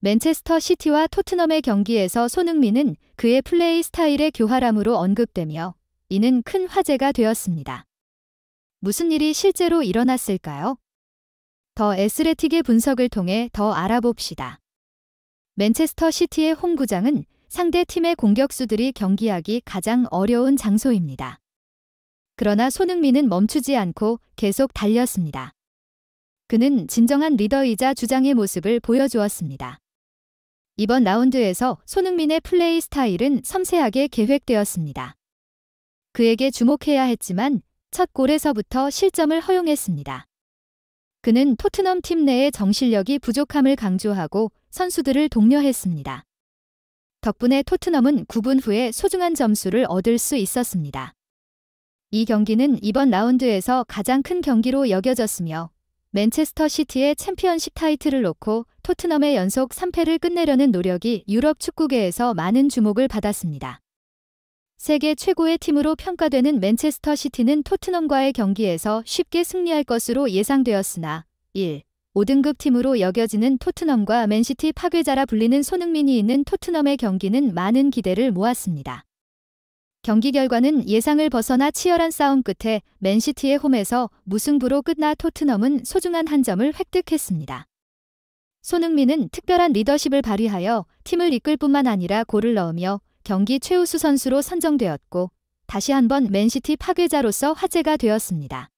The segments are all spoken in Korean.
맨체스터 시티와 토트넘의 경기에서 손흥민은 그의 플레이 스타일의 교활함으로 언급되며 이는 큰 화제가 되었습니다. 무슨 일이 실제로 일어났을까요? 더 애슬레틱의 분석을 통해 더 알아봅시다. 맨체스터 시티의 홈구장은 상대 팀의 공격수들이 경기하기 가장 어려운 장소입니다. 그러나 손흥민은 멈추지 않고 계속 달렸습니다. 그는 진정한 리더이자 주장의 모습을 보여주었습니다. 이번 라운드에서 손흥민의 플레이 스타일은 섬세하게 계획되었습니다. 그에게 주목해야 했지만 첫 골에서부터 실점을 허용했습니다. 그는 토트넘 팀 내의 정실력이 부족함을 강조하고 선수들을 독려했습니다. 덕분에 토트넘은 9분 후에 소중한 점수를 얻을 수 있었습니다. 이 경기는 이번 라운드에서 가장 큰 경기로 여겨졌으며 맨체스터 시티의 챔피언십 타이틀을 놓고 토트넘의 연속 3패를 끝내려는 노력이 유럽 축구계에서 많은 주목을 받았습니다. 세계 최고의 팀으로 평가되는 맨체스터 시티는 토트넘과의 경기에서 쉽게 승리할 것으로 예상되었으나 5등급 팀으로 여겨지는 토트넘과 맨시티 파괴자라 불리는 손흥민이 있는 토트넘의 경기는 많은 기대를 모았습니다. 경기 결과는 예상을 벗어나 치열한 싸움 끝에 맨시티의 홈에서 무승부로 끝나 토트넘은 소중한 한 점을 획득했습니다. 손흥민은 특별한 리더십을 발휘하여 팀을 이끌 뿐만 아니라 골을 넣으며 경기 최우수 선수로 선정되었고 다시 한번 맨시티 파괴자로서 화제가 되었습니다.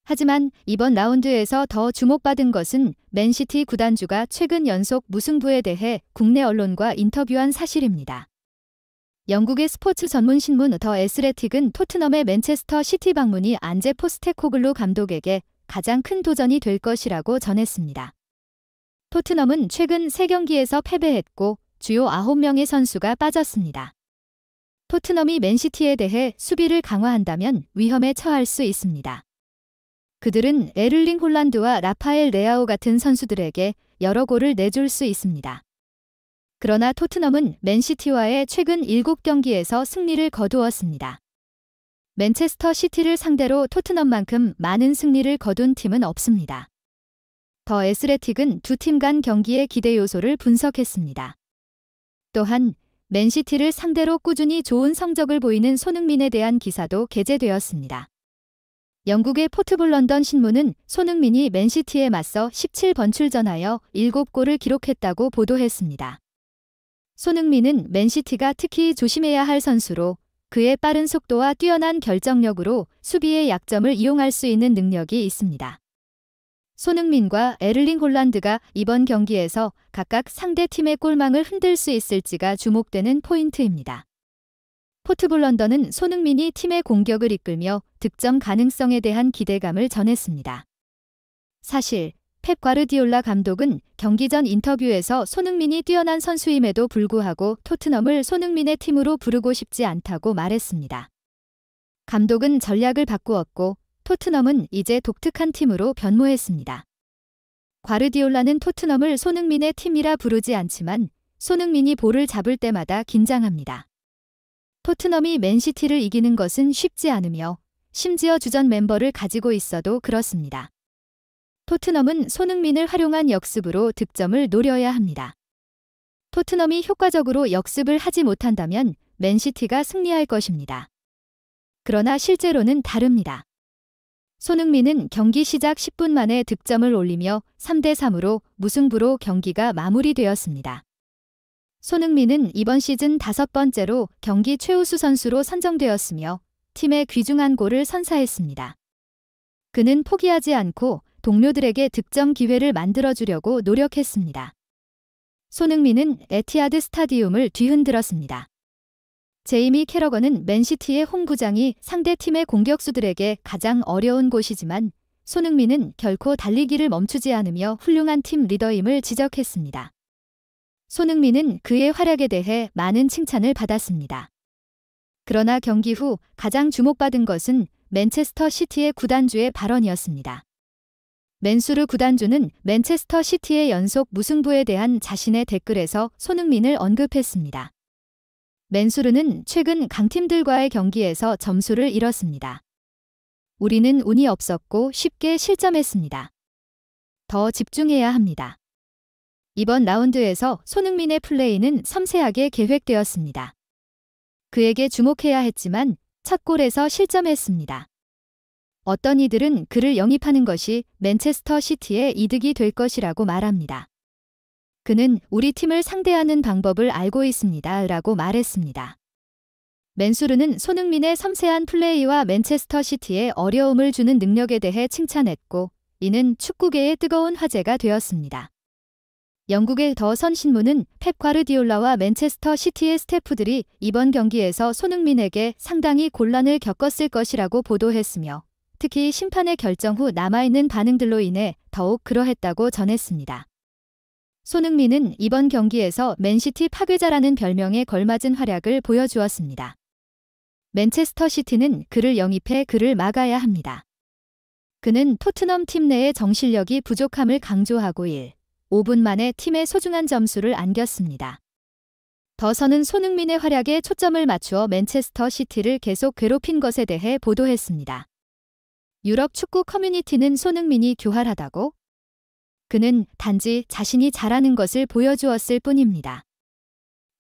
하지만 이번 라운드에서 더 주목받은 것은 맨시티 구단주가 최근 연속 무승부에 대해 국내 언론과 인터뷰한 사실입니다. 영국의 스포츠 전문 신문 더 애슬레틱은 토트넘의 맨체스터 시티 방문이 안제 포스테코글루 감독에게 가장 큰 도전이 될 것이라고 전했습니다. 토트넘은 최근 3경기에서 패배했고 주요 9명의 선수가 빠졌습니다. 토트넘이 맨시티에 대해 수비를 강화한다면 위험에 처할 수 있습니다. 그들은 에를링 홀란드와 라파엘 레아오 같은 선수들에게 여러 골을 내줄 수 있습니다. 그러나 토트넘은 맨시티와의 최근 7경기에서 승리를 거두었습니다. 맨체스터 시티를 상대로 토트넘만큼 많은 승리를 거둔 팀은 없습니다. 더 애슬레틱은 두 팀 간 경기의 기대 요소를 분석했습니다. 또한 맨시티를 상대로 꾸준히 좋은 성적을 보이는 손흥민에 대한 기사도 게재되었습니다. 영국의 포트볼 런던 신문은 손흥민이 맨시티에 맞서 17번 출전하여 7골을 기록했다고 보도했습니다. 손흥민은 맨시티가 특히 조심해야 할 선수로 그의 빠른 속도와 뛰어난 결정력으로 수비의 약점을 이용할 수 있는 능력이 있습니다. 손흥민과 에를링 홀란드가 이번 경기에서 각각 상대 팀의 골망을 흔들 수 있을지가 주목되는 포인트입니다. 포트볼 런던은 손흥민이 팀의 공격을 이끌며 득점 가능성에 대한 기대감을 전했습니다. 사실 펩 과르디올라 감독은 경기 전 인터뷰에서 손흥민이 뛰어난 선수임에도 불구하고 토트넘을 손흥민의 팀으로 부르고 싶지 않다고 말했습니다. 감독은 전략을 바꾸었고 토트넘은 이제 독특한 팀으로 변모했습니다. 과르디올라는 토트넘을 손흥민의 팀이라 부르지 않지만 손흥민이 볼을 잡을 때마다 긴장합니다. 토트넘이 맨시티를 이기는 것은 쉽지 않으며 심지어 주전 멤버를 가지고 있어도 그렇습니다. 토트넘은 손흥민을 활용한 역습으로 득점을 노려야 합니다. 토트넘이 효과적으로 역습을 하지 못한다면 맨시티가 승리할 것입니다. 그러나 실제로는 다릅니다. 손흥민은 경기 시작 10분 만에 득점을 올리며 3대3으로 무승부로 경기가 마무리되었습니다. 손흥민은 이번 시즌 5번째로 경기 최우수 선수로 선정되었으며 팀의 귀중한 골을 선사했습니다. 그는 포기하지 않고 동료들에게 득점 기회를 만들어주려고 노력했습니다. 손흥민은 에티하드 스타디움을 뒤흔들었습니다. 제이미 캐러건은 맨시티의 홈구장이 상대팀의 공격수들에게 가장 어려운 곳이지만 손흥민은 결코 달리기를 멈추지 않으며 훌륭한 팀 리더임을 지적했습니다. 손흥민은 그의 활약에 대해 많은 칭찬을 받았습니다. 그러나 경기 후 가장 주목받은 것은 맨체스터 시티의 구단주의 발언이었습니다. 맨수르 구단주는 맨체스터 시티의 연속 무승부에 대한 자신의 댓글에서 손흥민을 언급했습니다. 맨수르는 최근 강팀들과의 경기에서 점수를 잃었습니다. 우리는 운이 없었고 쉽게 실점했습니다. 더 집중해야 합니다. 이번 라운드에서 손흥민의 플레이는 섬세하게 계획되었습니다. 그에게 주목해야 했지만 첫 골에서 실점했습니다. 어떤 이들은 그를 영입하는 것이 맨체스터 시티의 이득이 될 것이라고 말합니다. 그는 우리 팀을 상대하는 방법을 알고 있습니다. 라고 말했습니다. 맨수르는 손흥민의 섬세한 플레이와 맨체스터 시티에 어려움을 주는 능력에 대해 칭찬했고, 이는 축구계의 뜨거운 화제가 되었습니다. 영국의 더 선 신문은 펩 과르디올라와 맨체스터 시티의 스태프들이 이번 경기에서 손흥민에게 상당히 곤란을 겪었을 것이라고 보도했으며, 특히 심판의 결정 후 남아있는 반응들로 인해 더욱 그러했다고 전했습니다. 손흥민은 이번 경기에서 맨시티 파괴자라는 별명에 걸맞은 활약을 보여주었습니다. 맨체스터 시티는 그를 영입해 그를 막아야 합니다. 그는 토트넘 팀 내의 정실력이 부족함을 강조하고 5분 만에 팀의 소중한 점수를 안겼습니다. 더 선은 손흥민의 활약에 초점을 맞추어 맨체스터 시티를 계속 괴롭힌 것에 대해 보도했습니다. 유럽 축구 커뮤니티는 손흥민이 교활하다고? 그는 단지 자신이 잘하는 것을 보여주었을 뿐입니다.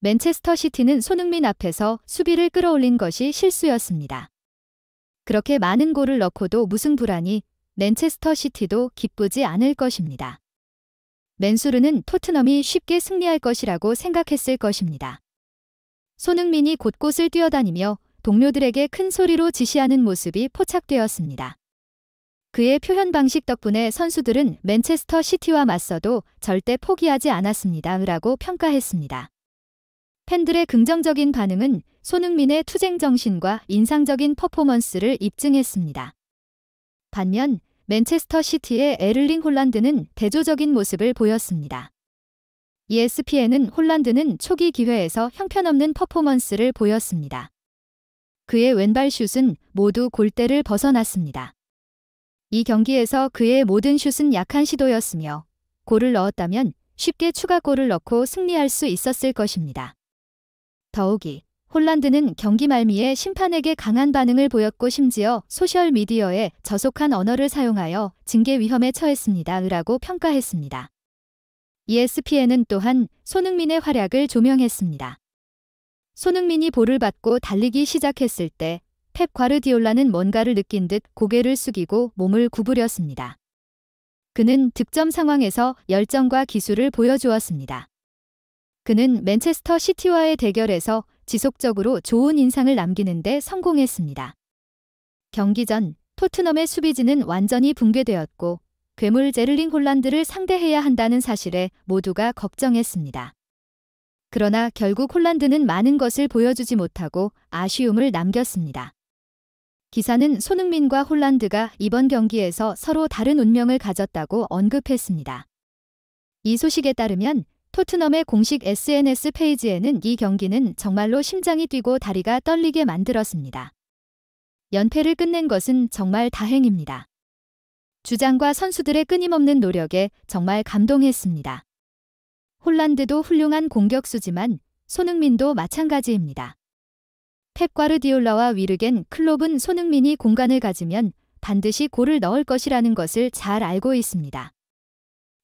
맨체스터 시티는 손흥민 앞에서 수비를 끌어올린 것이 실수였습니다. 그렇게 많은 골을 넣고도 무승부라니 맨체스터 시티도 기쁘지 않을 것입니다. 맨수르는 토트넘이 쉽게 승리할 것이라고 생각했을 것입니다. 손흥민이 곳곳을 뛰어다니며 동료들에게 큰 소리로 지시하는 모습이 포착되었습니다. 그의 표현 방식 덕분에 선수들은 맨체스터 시티와 맞서도 절대 포기하지 않았습니다. 라고 평가했습니다. 팬들의 긍정적인 반응은 손흥민의 투쟁 정신과 인상적인 퍼포먼스를 입증했습니다. 반면 맨체스터 시티의 에를링 홀란드는 대조적인 모습을 보였습니다. ESPN은 홀란드는 초기 기회에서 형편없는 퍼포먼스를 보였습니다. 그의 왼발 슛은 모두 골대를 벗어났습니다. 이 경기에서 그의 모든 슛은 약한 시도였으며 골을 넣었다면 쉽게 추가골을 넣고 승리할 수 있었을 것입니다. 더욱이 홀란드는 경기 말미에 심판에게 강한 반응을 보였고 심지어 소셜미디어에 저속한 언어를 사용하여 징계 위험에 처했습니다. 라고 평가했습니다. ESPN은 또한 손흥민의 활약을 조명했습니다. 손흥민이 볼을 받고 달리기 시작했을 때 펩 과르디올라는 뭔가를 느낀 듯 고개를 숙이고 몸을 구부렸습니다. 그는 득점 상황에서 열정과 기술을 보여주었습니다. 그는 맨체스터 시티와의 대결에서 지속적으로 좋은 인상을 남기는 데 성공했습니다. 경기 전 토트넘의 수비진은 완전히 붕괴되었고 괴물 제를링 홀란드를 상대해야 한다는 사실에 모두가 걱정했습니다. 그러나 결국 홀란드는 많은 것을 보여주지 못하고 아쉬움을 남겼습니다. 기사는 손흥민과 홀란드가 이번 경기에서 서로 다른 운명을 가졌다고 언급했습니다. 이 소식에 따르면 토트넘의 공식 SNS 페이지에는 이 경기는 정말로 심장이 뛰고 다리가 떨리게 만들었습니다. 연패를 끝낸 것은 정말 다행입니다. 주장과 선수들의 끊임없는 노력에 정말 감동했습니다. 홀란드도 훌륭한 공격수지만 손흥민도 마찬가지입니다. 펩 과르디올라와 위르겐 클롭은 손흥민이 공간을 가지면 반드시 골을 넣을 것이라는 것을 잘 알고 있습니다.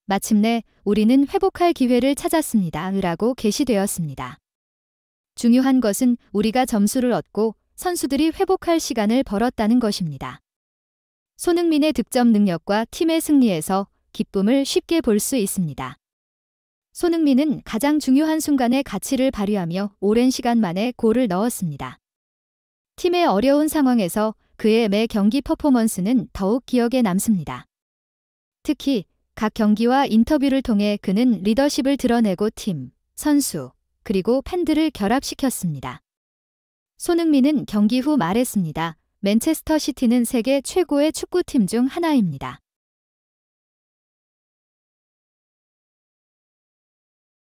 마침내 우리는 회복할 기회를 찾았습니다. 라고 게시되었습니다. 중요한 것은 우리가 점수를 얻고 선수들이 회복할 시간을 벌었다는 것입니다. 손흥민의 득점 능력과 팀의 승리에서 기쁨을 쉽게 볼 수 있습니다. 손흥민은 가장 중요한 순간에 가치를 발휘하며 오랜 시간 만에 골을 넣었습니다. 팀의 어려운 상황에서 그의 매 경기 퍼포먼스는 더욱 기억에 남습니다. 특히 각 경기와 인터뷰를 통해 그는 리더십을 드러내고 팀, 선수, 그리고 팬들을 결합시켰습니다. 손흥민은 경기 후 말했습니다. 맨체스터 시티는 세계 최고의 축구팀 중 하나입니다.